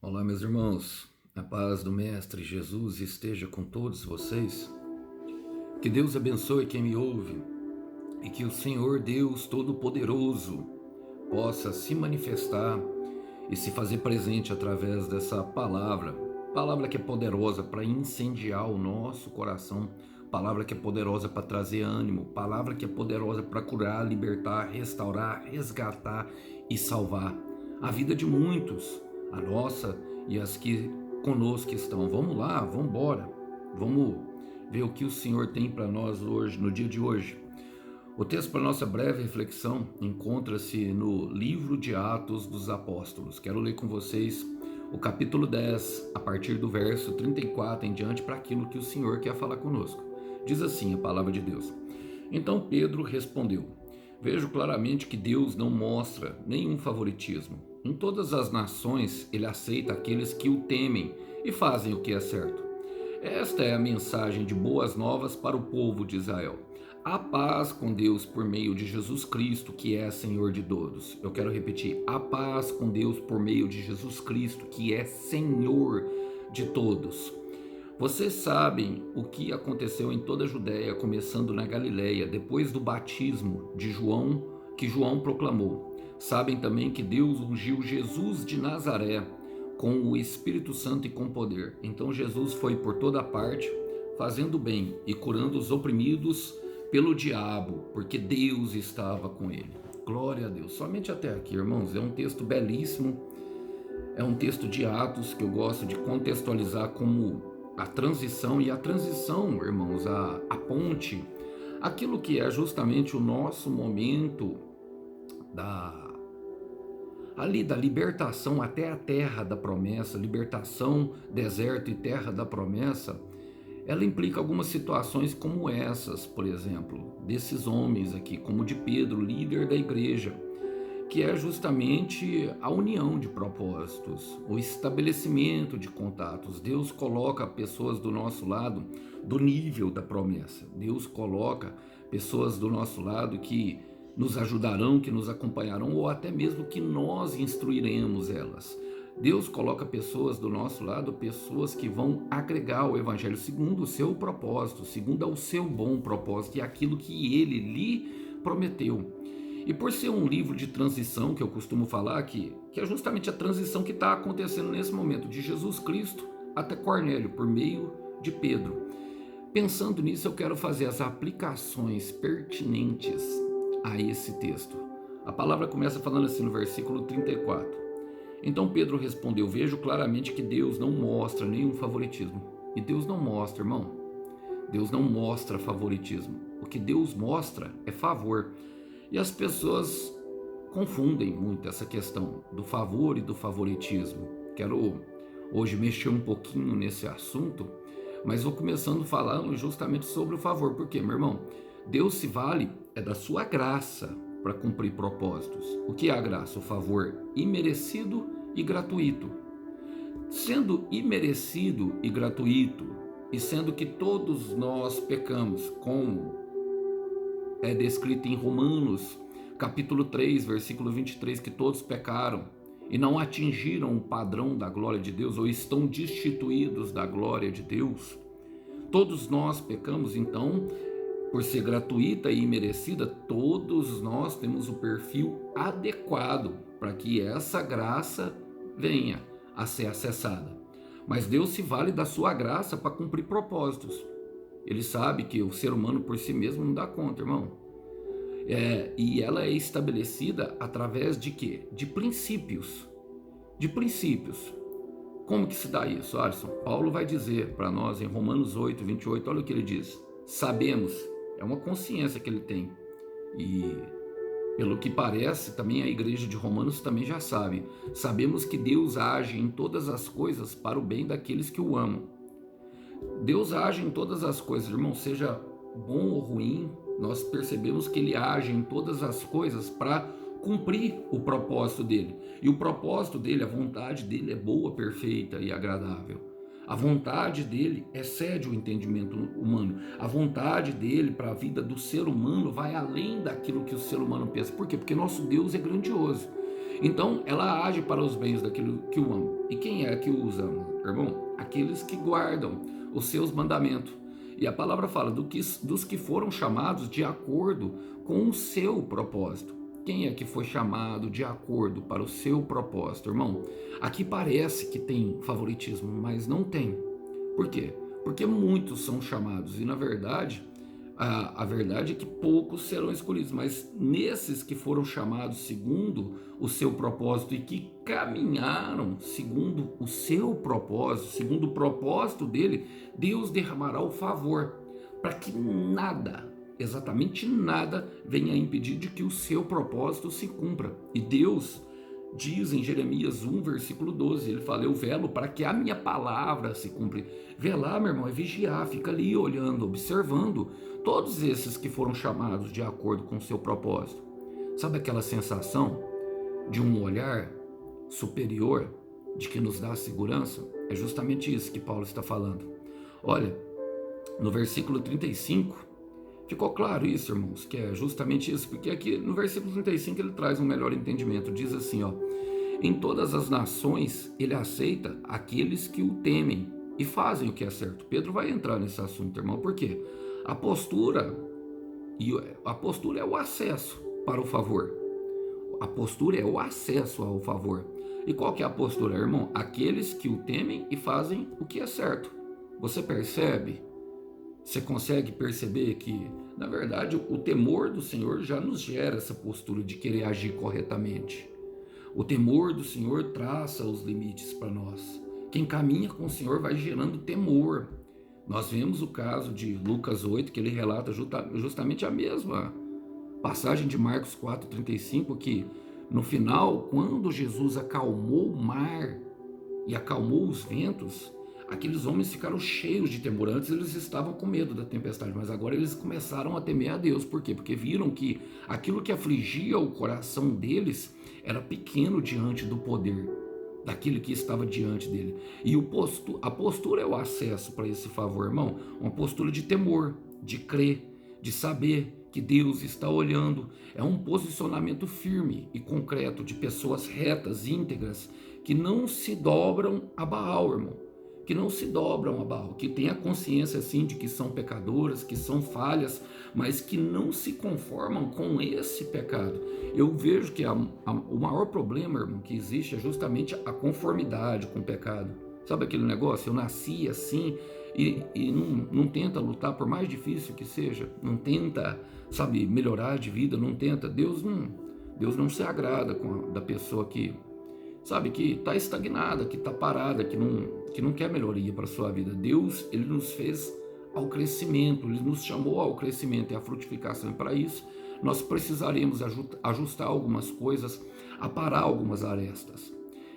Olá, meus irmãos. A paz do Mestre Jesus esteja com todos vocês. Que Deus abençoe quem me ouve e que o Senhor Deus Todo-Poderoso possa se manifestar e se fazer presente através dessa palavra. Palavra que é poderosa para incendiar o nosso coração, palavra que é poderosa para trazer ânimo, palavra que é poderosa para curar, libertar, restaurar, resgatar e salvar a vida de muitos, a nossa e as que conosco estão. Vamos lá, vamos embora. Vamos ver o que o Senhor tem para nós hoje, no dia de hoje. O texto para nossa breve reflexão encontra-se no livro de Atos dos Apóstolos. Quero ler com vocês o capítulo 10, a partir do verso 34 em diante, para aquilo que o Senhor quer falar conosco. Diz assim a palavra de Deus: Então Pedro respondeu: Vejo claramente que Deus não mostra nenhum favoritismo. Em todas as nações ele aceita aqueles que o temem e fazem o que é certo. Esta é a mensagem de boas novas para o povo de Israel. A paz com Deus por meio de Jesus Cristo, que é Senhor de todos. Eu quero repetir: a paz com Deus por meio de Jesus Cristo, que é Senhor de todos. Vocês sabem o que aconteceu em toda a Judéia, começando na Galileia, depois do batismo de João, que João proclamou. Sabem também que Deus ungiu Jesus de Nazaré com o Espírito Santo e com poder. Então Jesus foi por toda parte, fazendo bem e curando os oprimidos pelo diabo, porque Deus estava com ele. Glória a Deus. Somente até aqui, irmãos, é um texto belíssimo, é um texto de Atos que eu gosto de contextualizar como a transição, e a transição, irmãos, a ponte, aquilo que é justamente o nosso momento da libertação até a terra da promessa, libertação, deserto e terra da promessa. Ela implica algumas situações como essas, por exemplo, desses homens aqui, como de Pedro, líder da igreja, que é justamente a união de propósitos, o estabelecimento de contatos. Deus coloca pessoas do nosso lado do nível da promessa. Deus coloca pessoas do nosso lado que nos ajudarão, que nos acompanharão, ou até mesmo que nós instruiremos elas. Deus coloca pessoas do nosso lado, pessoas que vão agregar o evangelho segundo o seu propósito, segundo o seu bom propósito e aquilo que ele lhe prometeu. E por ser um livro de transição, que eu costumo falar que é justamente a transição que está acontecendo nesse momento, de Jesus Cristo até Cornélio, por meio de Pedro. Pensando nisso, eu quero fazer as aplicações pertinentes a esse texto. A palavra começa falando assim no versículo 34. Então Pedro respondeu: Vejo claramente que Deus não mostra nenhum favoritismo. E Deus não mostra, irmão. Deus não mostra favoritismo. O que Deus mostra é favor. E as pessoas confundem muito essa questão do favor e do favoritismo. Quero hoje mexer um pouquinho nesse assunto, mas vou começando falando justamente sobre o favor. Por quê, meu irmão? Deus se vale da sua graça para cumprir propósitos. O que é a graça? O favor imerecido e gratuito. Sendo imerecido e gratuito, e sendo que todos nós pecamos, como é descrito em Romanos, capítulo 3, versículo 23, que todos pecaram e não atingiram o padrão da glória de Deus, ou estão destituídos da glória de Deus. Todos nós pecamos, então, por ser gratuita e imerecida, todos nós temos o perfil adequado para que essa graça venha a ser acessada. Mas Deus se vale da sua graça para cumprir propósitos. Ele sabe que o ser humano por si mesmo não dá conta, irmão. E ela é estabelecida através de quê? De princípios. De princípios. Como que se dá isso, Alisson? Paulo vai dizer para nós em Romanos 8, 28, olha o que ele diz. Sabemos, é uma consciência que ele tem. E pelo que parece, também a igreja de Romanos também já sabe. Sabemos que Deus age em todas as coisas para o bem daqueles que o amam. Deus age em todas as coisas, irmão, seja bom ou ruim, nós percebemos que ele age em todas as coisas para cumprir o propósito dele. E o propósito dele, a vontade dele é boa, perfeita e agradável. A vontade dele excede o entendimento humano. A vontade dele para a vida do ser humano vai além daquilo que o ser humano pensa. Por quê? Porque nosso Deus é grandioso. Então, ela age para os bens daquilo que o ama. E quem é que usa, irmão? Aqueles que guardam os seus mandamentos. E a palavra fala dos que foram chamados de acordo com o seu propósito. Quem é que foi chamado de acordo para o seu propósito, irmão? Aqui parece que tem favoritismo, mas não tem. Por quê? Porque muitos são chamados e, na verdade, a verdade é que poucos serão escolhidos, mas nesses que foram chamados segundo o seu propósito e que caminharam segundo o seu propósito, segundo o propósito dele, Deus derramará o favor para que nada, exatamente nada, venha impedir de que o seu propósito se cumpra. E Deus diz em Jeremias 1, versículo 12, ele fala: eu velo para que a minha palavra se cumpra. Velar, meu irmão, é vigiar, fica ali olhando, observando todos esses que foram chamados de acordo com o seu propósito. Sabe aquela sensação de um olhar superior, de que nos dá segurança? É justamente isso que Paulo está falando. Olha, no versículo 35, ficou claro isso, irmãos, que é justamente isso, porque aqui no versículo 35 ele traz um melhor entendimento. Diz assim, ó: em todas as nações ele aceita aqueles que o temem e fazem o que é certo. Pedro vai entrar nesse assunto, irmão, por quê? A postura é o acesso para o favor. A postura é o acesso ao favor. E qual que é a postura, irmão? Aqueles que o temem e fazem o que é certo. Você percebe? Você consegue perceber que, na verdade, o temor do Senhor já nos gera essa postura de querer agir corretamente. O temor do Senhor traça os limites para nós. Quem caminha com o Senhor vai gerando temor. Nós vemos o caso de Lucas 8, que ele relata justamente a mesma passagem de Marcos 4,35, que no final, quando Jesus acalmou o mar e acalmou os ventos, aqueles homens ficaram cheios de temor. Antes eles estavam com medo da tempestade, mas agora eles começaram a temer a Deus. Por quê? Porque viram que aquilo que afligia o coração deles era pequeno diante do poder daquele que estava diante dele. E a postura é o acesso para esse favor, irmão. Uma postura de temor, de crer, de saber que Deus está olhando. É um posicionamento firme e concreto de pessoas retas, íntegras, que não se dobram a Baal, irmão. Que não se dobram a Baal, que têm a consciência assim de que são pecadoras, que são falhas, mas que não se conformam com esse pecado. Eu vejo que o maior problema, irmão, que existe é justamente a conformidade com o pecado. Sabe aquele negócio? Eu nasci assim e não tenta lutar, por mais difícil que seja, não tenta, sabe, melhorar de vida, não tenta. Deus não se agrada da pessoa que, sabe, que está estagnada, que está parada, que não quer melhoria para a sua vida. Deus, ele nos fez ao crescimento, ele nos chamou ao crescimento e à frutificação. E para isso, nós precisaremos ajustar algumas coisas, aparar algumas arestas.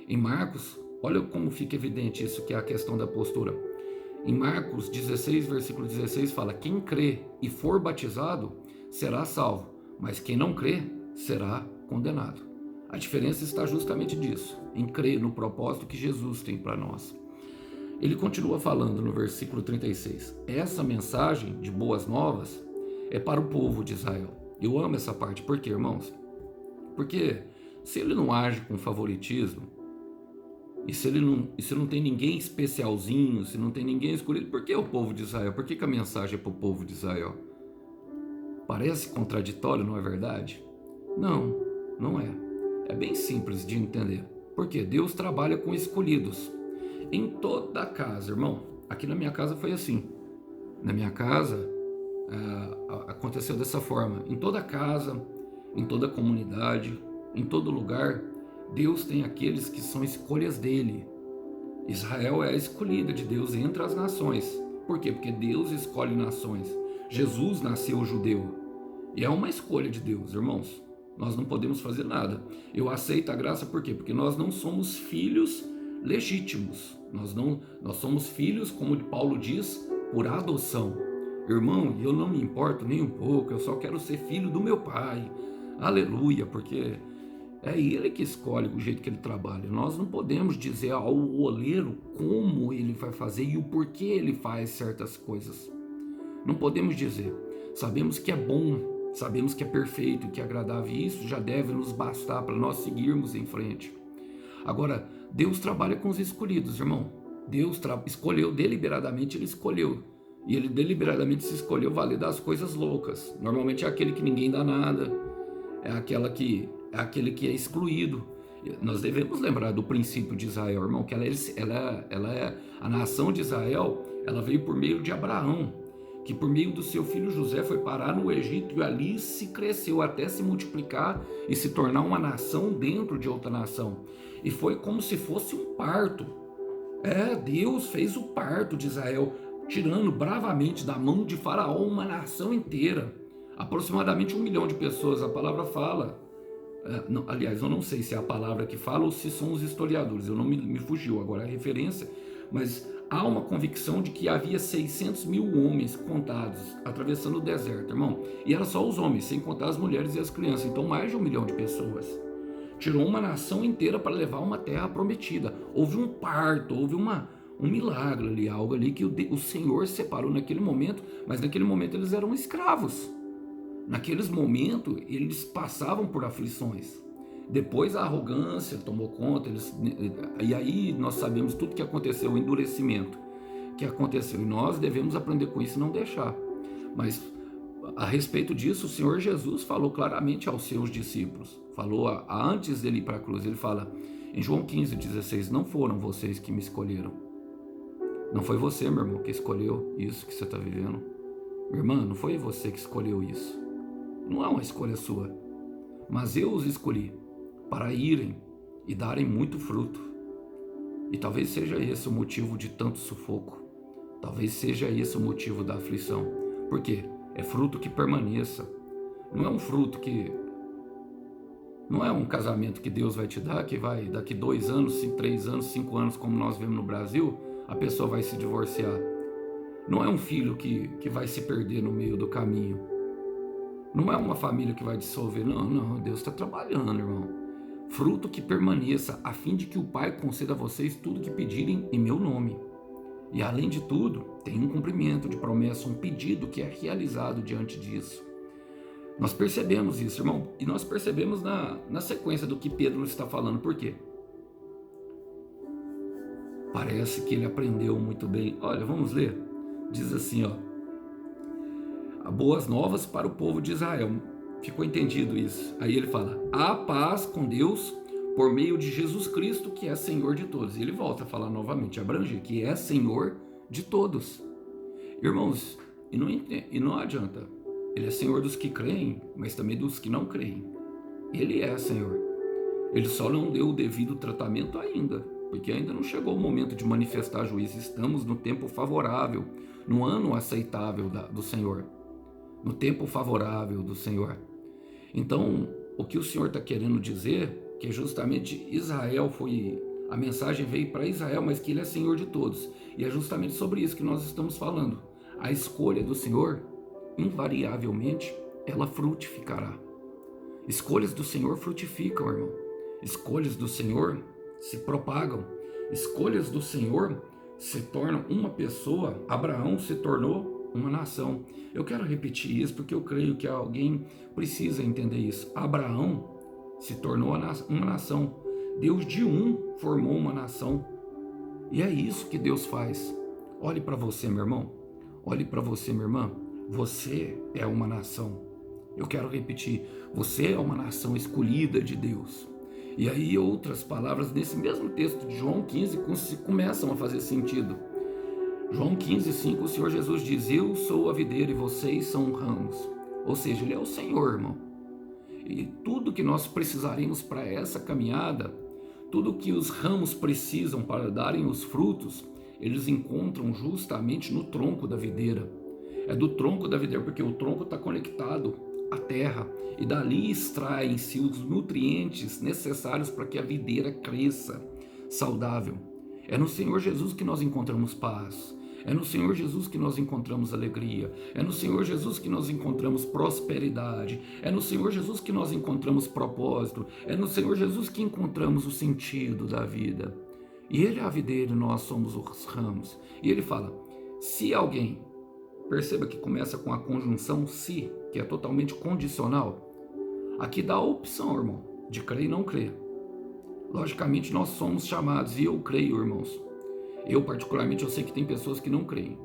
Em Marcos, olha como fica evidente isso, que é a questão da postura. Em Marcos 16, versículo 16, fala: quem crê e for batizado será salvo, mas quem não crê será condenado. A diferença está justamente disso, em crer no propósito que Jesus tem para nós. Ele continua falando no versículo 36. Essa mensagem de boas novas é para o povo de Israel. Eu amo essa parte. Por quê, irmãos? Porque se ele não age com favoritismo, e se não tem ninguém especialzinho, se não tem ninguém escolhido, por que o povo de Israel? Por que a mensagem é para o povo de Israel? Parece contraditório, não é verdade? Não, não é. É bem simples de entender. Porque Deus trabalha com escolhidos. Em toda casa, irmão. Aqui na minha casa foi assim. Na minha casa aconteceu dessa forma. Em toda casa, em toda comunidade, em todo lugar, Deus tem aqueles que são escolhas dele. Israel é a escolhida de Deus entre as nações. Por quê? Porque Deus escolhe nações. Jesus nasceu judeu. E é uma escolha de Deus, irmãos. Nós não podemos fazer nada. Eu aceito a graça por quê? Porque nós não somos filhos legítimos. Nós somos filhos, como Paulo diz, por adoção. Irmão, eu não me importo nem um pouco, eu só quero ser filho do meu pai. Aleluia, porque é ele que escolhe o jeito que ele trabalha. Nós não podemos dizer ao oleiro como ele vai fazer e o porquê ele faz certas coisas. Não podemos dizer. Sabemos que é bom, sabemos que é perfeito, que é agradável, e isso já deve nos bastar para nós seguirmos em frente. Agora, Deus trabalha com os escolhidos, irmão. Deus escolheu deliberadamente, ele escolheu. E ele deliberadamente se escolheu valer das coisas loucas. Normalmente é aquele que ninguém dá nada, é aquele que é excluído. Nós devemos lembrar do princípio de Israel, irmão, que a nação de Israel, ela veio por meio de Abraão, que por meio do seu filho José foi parar no Egito e ali se cresceu até se multiplicar e se tornar uma nação dentro de outra nação. E foi como se fosse um parto. Deus fez o parto de Israel, tirando bravamente da mão de Faraó uma nação inteira. Aproximadamente 1 milhão de pessoas, a palavra fala. Aliás, eu não sei se é a palavra que fala ou se são os historiadores, eu não me fugiu agora a referência, mas há uma convicção de que havia 600 mil homens contados atravessando o deserto, irmão. E era só os homens, sem contar as mulheres e as crianças. Então mais de 1 milhão de pessoas. Tirou uma nação inteira para levar uma terra prometida. Houve um parto, houve um milagre ali, algo ali que o Senhor separou naquele momento, mas naquele momento eles eram escravos. Naqueles momentos eles passavam por aflições. Depois a arrogância tomou conta, e aí nós sabemos tudo que aconteceu, o endurecimento que aconteceu. E nós devemos aprender com isso e não deixar. Mas a respeito disso, o Senhor Jesus falou claramente aos seus discípulos. Falou antes dele ir para a cruz, ele fala em João 15:16, não foram vocês que me escolheram. Não foi você, meu irmão, que escolheu isso que você está vivendo. Minha irmã, não foi você que escolheu isso. Não é uma escolha sua. Mas eu os escolhi para irem e darem muito fruto. E talvez seja esse o motivo de tanto sufoco. Talvez seja esse o motivo da aflição. Por quê? É fruto que permaneça. Não é um fruto que... Não é um casamento que Deus vai te dar, que vai daqui 2 anos, 3 anos, 5 anos, como nós vemos no Brasil, a pessoa vai se divorciar. Não é um filho que vai se perder no meio do caminho. Não é uma família que vai dissolver. Não, Deus está trabalhando, irmão. Fruto que permaneça, a fim de que o Pai conceda a vocês tudo que pedirem em meu nome. E além de tudo, tem um cumprimento de promessa, um pedido que é realizado diante disso. Nós percebemos isso, irmão, e nós percebemos na sequência do que Pedro está falando. Por quê? Parece que ele aprendeu muito bem. Olha, vamos ler. Diz assim, boas novas para o povo de Israel. Ficou entendido isso? Aí ele fala, a paz com Deus por meio de Jesus Cristo, que é Senhor de todos. E ele volta a falar novamente, abranger, que é Senhor de todos. Irmãos, e não adianta. Ele é Senhor dos que creem, mas também dos que não creem. Ele é Senhor. Ele só não deu o devido tratamento ainda, porque ainda não chegou o momento de manifestar juízo. Estamos no tempo favorável, no ano aceitável do Senhor. No tempo favorável do Senhor. Então, o que o Senhor está querendo dizer, que justamente Israel a mensagem veio para Israel, mas que Ele é Senhor de todos. E é justamente sobre isso que nós estamos falando. A escolha do Senhor, invariavelmente, ela frutificará. Escolhas do Senhor frutificam, irmão. Escolhas do Senhor se propagam. Escolhas do Senhor se tornam uma pessoa. Abraão se tornou uma nação. Eu quero repetir isso porque eu creio que alguém precisa entender isso. Abraão se tornou uma nação. Deus de um formou uma nação. E é isso que Deus faz. Olhe para você, meu irmão. Olhe para você, minha irmã. Você é uma nação. Eu quero repetir. Você é uma nação escolhida de Deus. E aí outras palavras nesse mesmo texto de João 15 começam a fazer sentido. João 15:5, o Senhor Jesus diz, eu sou a videira e vocês são ramos. Ou seja, Ele é o Senhor, irmão. E tudo que nós precisaremos para essa caminhada, tudo que os ramos precisam para darem os frutos, eles encontram justamente no tronco da videira. É do tronco da videira, porque o tronco está conectado à terra, e dali extraem-se os nutrientes necessários para que a videira cresça saudável. É no Senhor Jesus que nós encontramos paz. É no Senhor Jesus que nós encontramos alegria. É no Senhor Jesus que nós encontramos prosperidade. É no Senhor Jesus que nós encontramos propósito. É no Senhor Jesus que encontramos o sentido da vida. E Ele é a videira e nós somos os ramos. E Ele fala, se alguém, perceba que começa com a conjunção se, que é totalmente condicional. Aqui dá a opção, irmão, de crer e não crer. Logicamente nós somos chamados, e eu creio, irmãos, eu particularmente, eu sei que tem pessoas que não creem,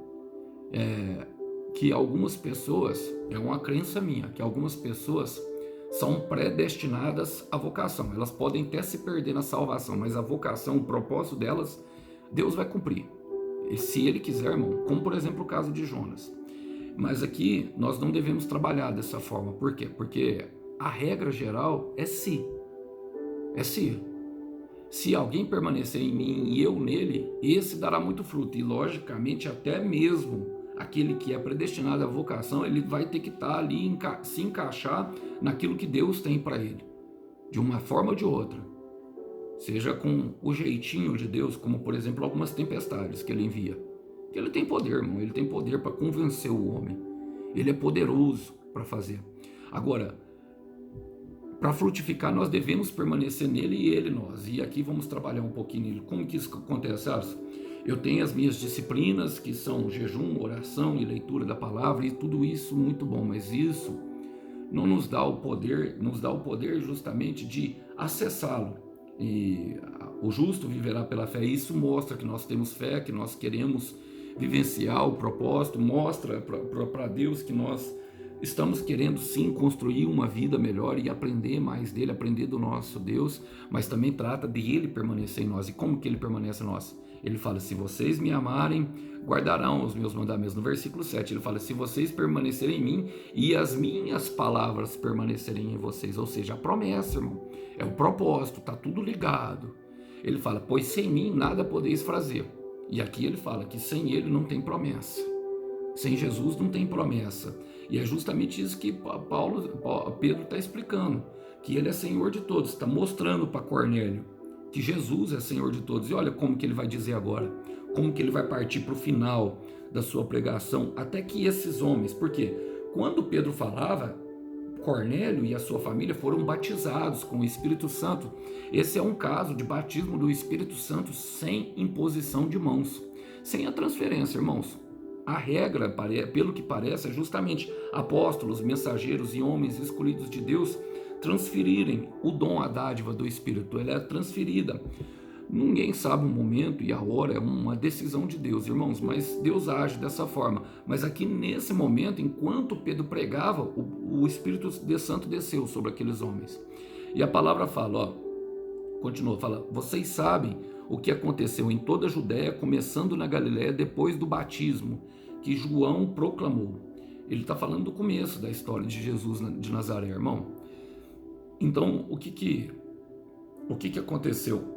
que algumas pessoas, é uma crença minha, que algumas pessoas são predestinadas à vocação. Elas podem até se perder na salvação, mas a vocação, o propósito delas, Deus vai cumprir. E se Ele quiser, irmão, como por exemplo o caso de Jonas. Mas aqui nós não devemos trabalhar dessa forma. Por quê? Porque a regra geral é se. É se. Se alguém permanecer em mim e eu nele, esse dará muito fruto. E logicamente até mesmo aquele que é predestinado à vocação, ele vai ter que estar ali, se encaixar naquilo que Deus tem para ele, de uma forma ou de outra. Seja com o jeitinho de Deus, como por exemplo algumas tempestades que ele envia. Ele tem poder, irmão, ele tem poder para convencer o homem. Ele é poderoso para fazer. Agora, para frutificar, nós devemos permanecer nele e ele nós. E aqui vamos trabalhar um pouquinho nele. Como que isso acontece, Alisson? Eu tenho as minhas disciplinas, que são jejum, oração e leitura da palavra, e tudo isso muito bom, mas isso não nos dá o poder justamente de acessá-lo. E o justo viverá pela fé. Isso mostra que nós temos fé, que nós queremos vivenciar o propósito, mostra para Deus que nós estamos querendo sim construir uma vida melhor e aprender mais dele, aprender do nosso Deus, mas também trata de ele permanecer em nós. E como que ele permanece em nós? Ele fala, se vocês me amarem, guardarão os meus mandamentos. No versículo 7 ele fala, se vocês permanecerem em mim e as minhas palavras permanecerem em vocês. Ou seja, a promessa, irmão, é o propósito, está tudo ligado. Ele fala, pois sem mim nada podeis fazer. E aqui ele fala que sem ele não tem promessa. Sem Jesus não tem promessa. E é justamente isso que Pedro está explicando, que ele é Senhor de todos, está mostrando para Cornélio que Jesus é Senhor de todos. E olha como que ele vai dizer agora, como que ele vai partir para o final da sua pregação, até que esses homens, porque quando Pedro falava, Cornélio e a sua família foram batizados com o Espírito Santo. Esse é um caso de batismo do Espírito Santo sem imposição de mãos, sem a transferência, irmãos. A regra, pelo que parece, é justamente apóstolos, mensageiros e homens escolhidos de Deus transferirem o dom, a dádiva do Espírito. Ela é transferida. Ninguém sabe o momento e a hora, é uma decisão de Deus, irmãos, mas Deus age dessa forma. Mas aqui nesse momento, enquanto Pedro pregava, o Espírito Santo desceu sobre aqueles homens. E a palavra fala, continua, fala, vocês sabem o que aconteceu em toda a Judéia, começando na Galiléia, depois do batismo que João proclamou. Ele está falando do começo da história de Jesus de Nazaré, irmão. Então, o que aconteceu?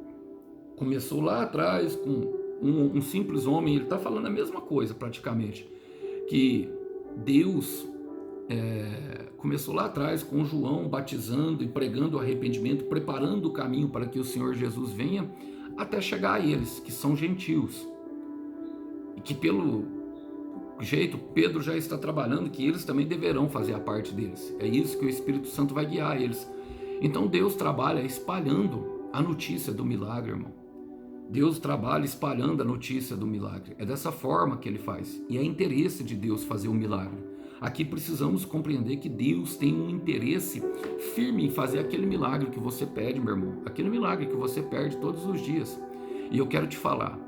Começou lá atrás com um simples homem, ele está falando a mesma coisa praticamente, que Deus começou lá atrás com João batizando e pregando o arrependimento, preparando o caminho para que o Senhor Jesus venha, até chegar a eles, que são gentios, e que pelo jeito Pedro já está trabalhando, que eles também deverão fazer a parte deles. É isso que o Espírito Santo vai guiar eles. Então Deus trabalha espalhando a notícia do milagre, irmão. Deus trabalha espalhando a notícia do milagre. É dessa forma que ele faz. E é interesse de Deus fazer o milagre. Aqui precisamos compreender que Deus tem um interesse firme em fazer aquele milagre que você pede, meu irmão. Aquele milagre que você pede todos os dias. E eu quero te falar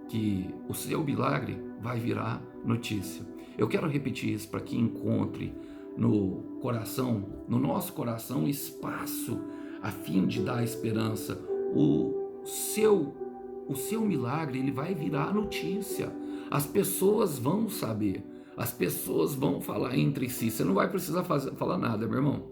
que o seu milagre vai virar notícia. Eu quero repetir isso para que encontre no coração, no nosso coração, espaço a fim de dar esperança. O seu milagre, ele vai virar notícia. As pessoas vão saber. As pessoas vão falar entre si. Você não vai precisar falar nada, meu irmão.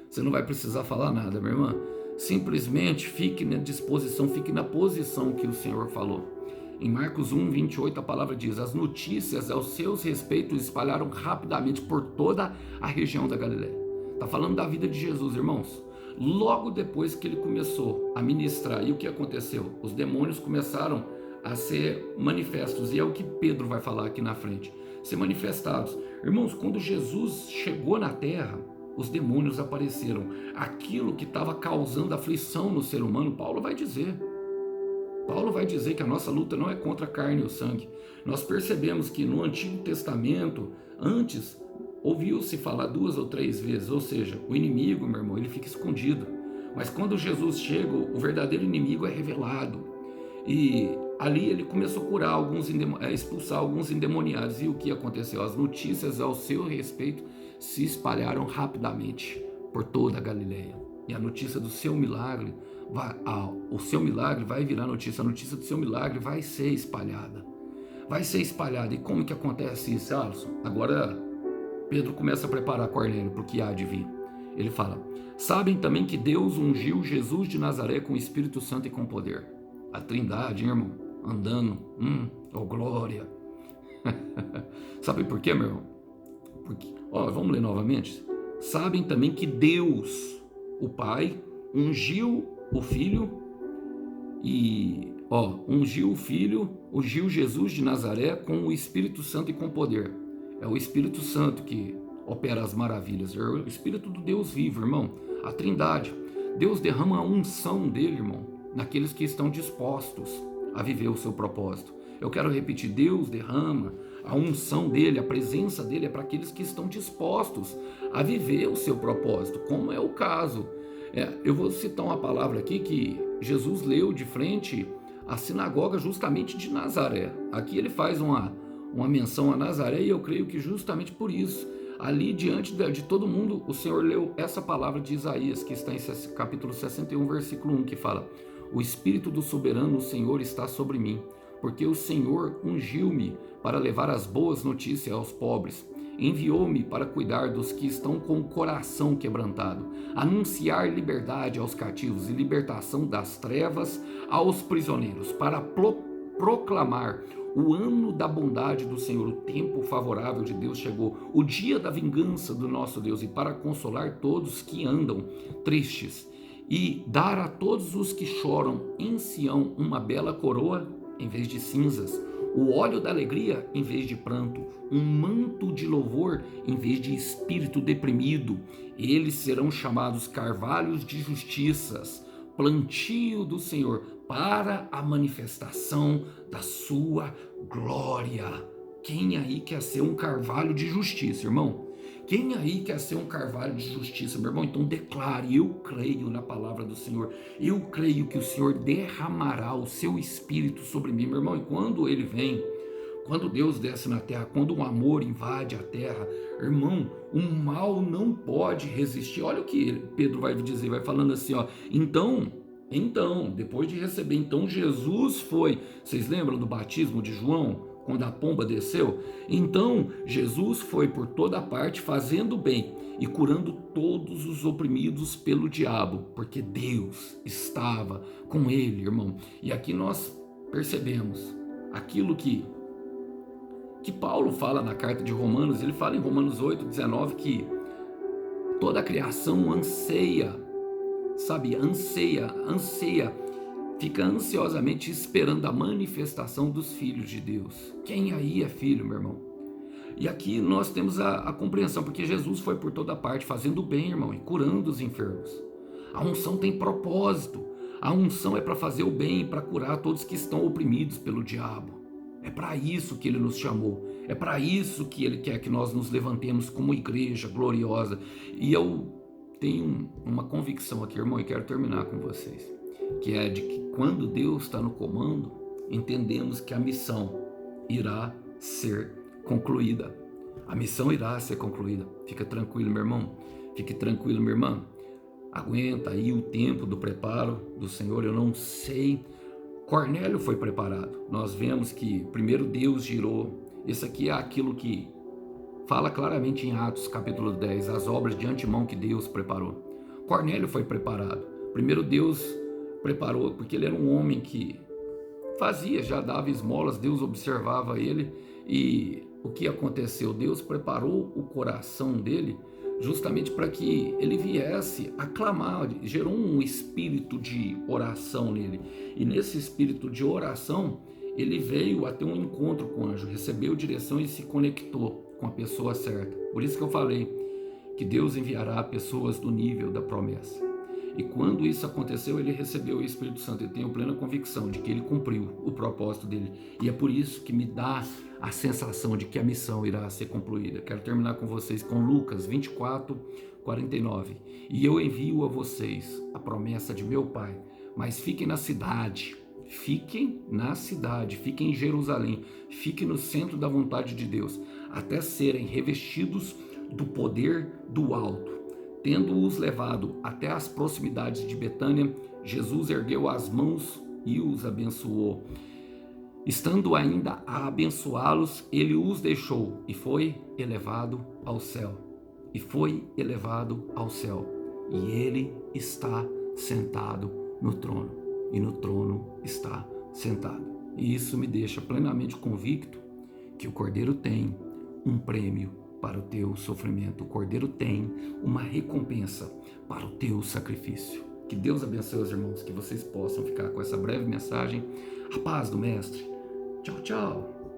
Você não vai precisar falar nada, minha irmã. Simplesmente fique na disposição, fique na posição que o Senhor falou. Em Marcos 1, 28, a palavra diz, as notícias aos seus respeitos espalharam rapidamente por toda a região da Galiléia. Está falando da vida de Jesus, irmãos. Logo depois que ele começou a ministrar, e o que aconteceu? Os demônios começaram a ser manifestos, e é o que Pedro vai falar aqui na frente, ser manifestados. Irmãos, quando Jesus chegou na terra, os demônios apareceram. Aquilo que estava causando aflição no ser humano, Paulo vai dizer que a nossa luta não é contra a carne ou sangue. Nós percebemos que no Antigo Testamento, antes, ouviu-se falar 2 ou 3 vezes, ou seja, o inimigo, meu irmão, ele fica escondido. Mas quando Jesus chega, o verdadeiro inimigo é revelado. E ali ele começou a curar expulsar alguns endemoniados. E o que aconteceu? As notícias ao seu respeito se espalharam rapidamente por toda a Galileia. E a notícia do seu milagre, o seu milagre vai virar notícia. A notícia do seu milagre vai ser espalhada. Vai ser espalhada. E como que acontece isso, Alisson? Agora Pedro começa a preparar Cornélio para o que há de vir. Ele fala: sabem também que Deus ungiu Jesus de Nazaré com o Espírito Santo e com poder. A Trindade, irmão, andando, oh glória. Sabe por quê, meu irmão? Porque, vamos ler novamente. Sabem também que Deus, o Pai, ungiu o Filho ungiu Jesus de Nazaré com o Espírito Santo e com poder. É o Espírito Santo que opera as maravilhas, é o Espírito do Deus vivo, irmão, a Trindade. Deus derrama a unção dele, irmão, naqueles que estão dispostos a viver o seu propósito. Eu quero repetir, Deus derrama a unção dele, a presença dele é para aqueles que estão dispostos a viver o seu propósito, como é o caso. Eu vou citar uma palavra aqui que Jesus leu de frente à sinagoga justamente de Nazaré. Aqui ele faz uma menção a Nazaré e eu creio que justamente por isso, ali diante de todo mundo, o Senhor leu essa palavra de Isaías, que está em capítulo 61, versículo 1, que fala: o Espírito do soberano Senhor está sobre mim, porque o Senhor ungiu-me para levar as boas notícias aos pobres. Enviou-me para cuidar dos que estão com o coração quebrantado, anunciar liberdade aos cativos e libertação das trevas aos prisioneiros, para proclamar o ano da bondade do Senhor. O tempo favorável de Deus chegou, o dia da vingança do nosso Deus, e para consolar todos que andam tristes, e dar a todos os que choram em Sião uma bela coroa em vez de cinzas, o óleo da alegria em vez de pranto, um manto de louvor em vez de espírito deprimido. Eles serão chamados carvalhos de justiças, plantio do Senhor, para a manifestação da sua glória. Quem aí quer ser um carvalho de justiça, irmão? Quem aí quer ser um carvalho de justiça, meu irmão? Então declare: eu creio na palavra do Senhor, eu creio que o Senhor derramará o seu Espírito sobre mim, meu irmão. E quando ele vem, quando Deus desce na terra, quando o amor invade a terra, irmão, o mal não pode resistir. Olha o que Pedro vai dizer, vai falando assim, então, depois de receber, então Jesus foi, vocês lembram do batismo de João? Quando a pomba desceu, então Jesus foi por toda parte fazendo bem e curando todos os oprimidos pelo diabo, porque Deus estava com ele, irmão. E aqui nós percebemos aquilo que Paulo fala na carta de Romanos. Ele fala em Romanos 8:19 que toda a criação anseia, fica ansiosamente esperando a manifestação dos filhos de Deus. Quem aí é filho, meu irmão? E aqui nós temos a compreensão, porque Jesus foi por toda parte fazendo bem, irmão, e curando os enfermos. A unção tem propósito. A unção é para fazer o bem, para curar todos que estão oprimidos pelo diabo. É para isso que ele nos chamou. É para isso que ele quer que nós nos levantemos como igreja gloriosa. E eu tenho uma convicção aqui, irmão, e quero terminar com vocês, que é de que quando Deus está no comando, entendemos que a missão irá ser concluída. A missão irá ser concluída. Fica tranquilo, meu irmão. Fique tranquilo, minha irmã. Aguenta aí o tempo do preparo do Senhor. Eu não sei. Cornélio foi preparado. Nós vemos que primeiro Deus girou. Isso aqui é aquilo que fala claramente em Atos capítulo 10, as obras de antemão que Deus preparou. Cornélio foi preparado. Primeiro Deus preparou, porque ele era um homem que já dava esmolas, Deus observava ele, e o que aconteceu? Deus preparou o coração dele justamente para que ele viesse a clamar, gerou um espírito de oração nele, e nesse espírito de oração, ele veio a ter um encontro com o anjo, recebeu direção e se conectou com a pessoa certa. Por isso que eu falei que Deus enviará pessoas do nível da promessa. E quando isso aconteceu, ele recebeu o Espírito Santo. Eu tenho plena convicção de que ele cumpriu o propósito dele. E é por isso que me dá a sensação de que a missão irá ser concluída. Quero terminar com vocês com Lucas 24, 49. E eu envio a vocês a promessa de meu Pai, mas fiquem na cidade, fiquem em Jerusalém, fiquem no centro da vontade de Deus, até serem revestidos do poder do alto. Tendo-os levado até as proximidades de Betânia, Jesus ergueu as mãos e os abençoou. Estando ainda a abençoá-los, ele os deixou e foi elevado ao céu. E foi elevado ao céu. E ele está sentado no trono. E no trono está sentado. E isso me deixa plenamente convicto que o Cordeiro tem um prêmio para o teu sofrimento. O Cordeiro tem uma recompensa para o teu sacrifício. Que Deus abençoe os irmãos, que vocês possam ficar com essa breve mensagem. A paz do Mestre. Tchau, tchau.